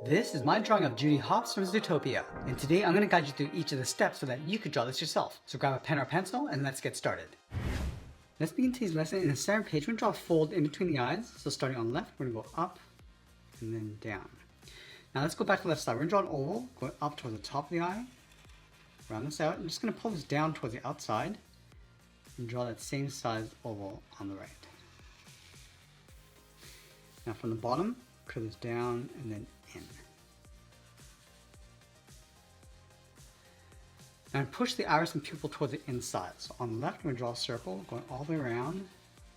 This is my drawing of Judy Hops from Zootopia, and today I'm going to guide you through each of the steps so that you could draw this yourself. So grab a pen or pencil and let's get started. Let's begin today's lesson in the center page. We're going to draw a fold in between the eyes. So starting on the left, we're going to go up and then down. Now let's go back to the left side. We're going to draw an oval going up towards the top of the eye. Round this out. I'm just going to pull this down towards the outside and draw that same size oval on the right. Now from the bottom, curve this down and then in. Now push the iris and pupil towards the inside. So on the left, I'm going to draw a circle going all the way around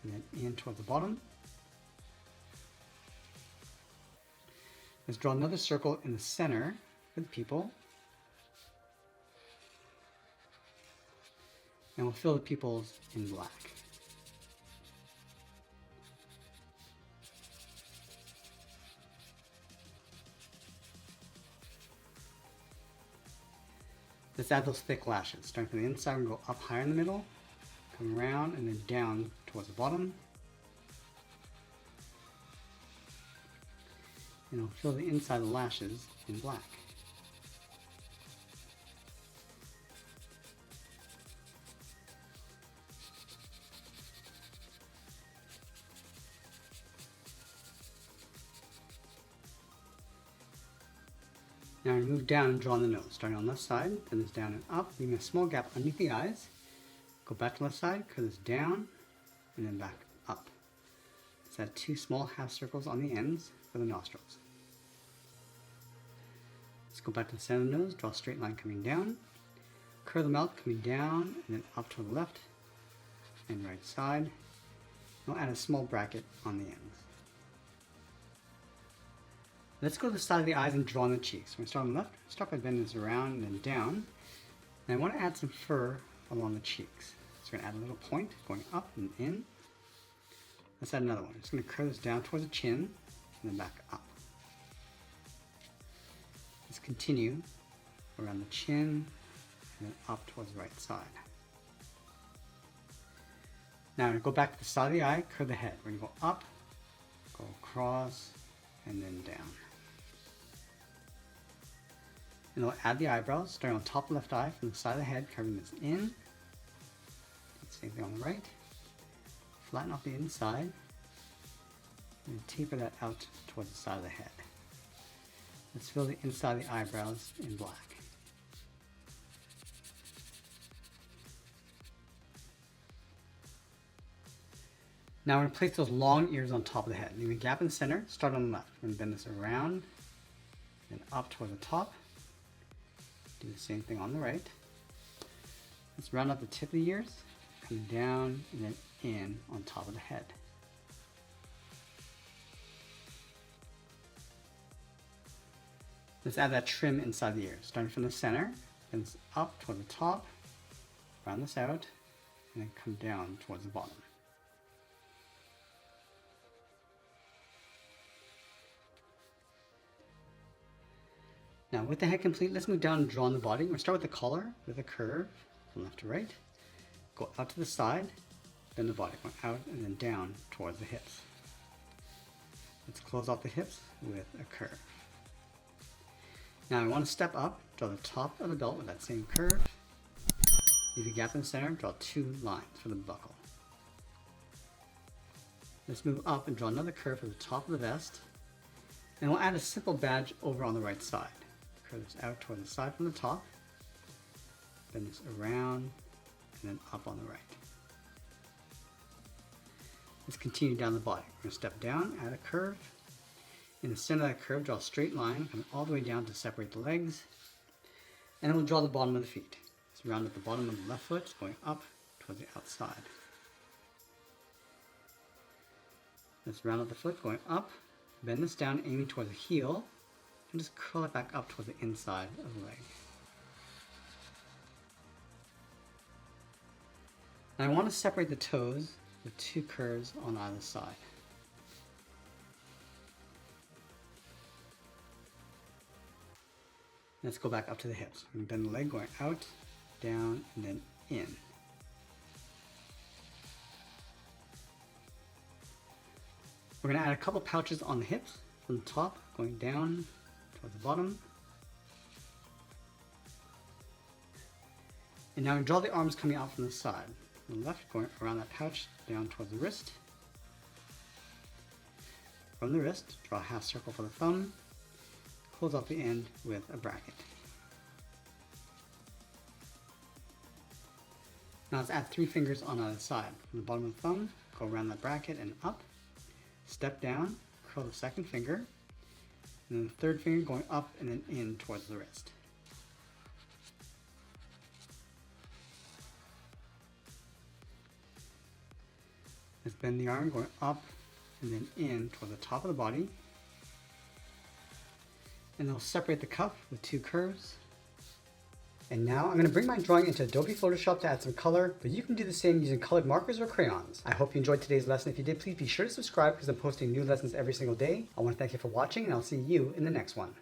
and then in towards the bottom. Let's draw another circle in the center for the pupil. And we'll fill the pupils in black. Let's add those thick lashes. Starting from the inside, we'll go up higher in the middle, come around, and then down towards the bottom. And we'll fill the inside of the lashes in black. Now we move down and draw on the nose, starting on the left side, then this down and up, leaving a small gap underneath the eyes. Go back to the left side, curve this down, and then back up. Let's add two small half circles on the ends for the nostrils. Let's go back to the center of the nose, draw a straight line coming down, curve the mouth coming down, and then up to the left and right side. We'll add a small bracket on the ends. Let's go to the side of the eyes and draw on the cheeks. We're going to start on the left, start by bending this around and then down. And I want to add some fur along the cheeks. So we're going to add a little point going up and in. Let's add another one. I'm just going to curve this down towards the chin and then back up. Let's continue around the chin and then up towards the right side. Now I'm going to go back to the side of the eye, curve the head. We're going to go up, go across, and then down. And we'll add the eyebrows, starting on top of the left eye from the side of the head, curving this in. Same thing on the right. Flatten off the inside and taper that out towards the side of the head. Let's fill the inside of the eyebrows in black. Now we're going to place those long ears on top of the head. Leaving a gap in the center, start on the left. We're going to bend this around and up toward the top. Do the same thing on the right. Let's round up the tip of the ears, come down and then in on top of the head. Let's add that trim inside the ears, starting from the center, then up toward the top, round this out, and then come down towards the bottom. Now with the head complete, let's move down and draw on the body. We're going to start with the collar with a curve from left to right. Go out to the side, then the body, going out and then down towards the hips. Let's close off the hips with a curve. Now I want to step up, draw the top of the belt with that same curve. Leave a gap in the center, draw two lines for the buckle. Let's move up and draw another curve for the top of the vest. And we'll add a simple badge over on the right side. Curve this out toward the side from the top, bend this around, and then up on the right. Let's continue down the body. We're going to step down, add a curve. In the center of that curve, draw a straight line coming all the way down to separate the legs. And then we'll draw the bottom of the feet. Let's round up the bottom of the left foot, going up towards the outside. Let's round up the foot, going up, bend this down, aiming towards the heel, and just curl it back up towards the inside of the leg. Now I want to separate the toes with two curves on either side. Let's go back up to the hips. We're going to bend the leg going out, down, and then in. We're going to add a couple pouches on the hips from the top, going down towards the bottom. And now draw the arms coming out from the side. On the left, going around that pouch, down towards the wrist. From the wrist, draw a half circle for the thumb. Close off the end with a bracket. Now let's add 3 fingers on either side. From the bottom of the thumb, go around the bracket and up. Step down, curl the second finger, and then the third finger going up and then in towards the wrist. Let's bend the arm going up and then in toward the top of the body. And then we'll separate the cuff with 2 curves. And now I'm going to bring my drawing into Adobe Photoshop to add some color, but you can do the same using colored markers or crayons. I hope you enjoyed today's lesson. If you did, please be sure to subscribe because I'm posting new lessons every single day. I want to thank you for watching, and I'll see you in the next one.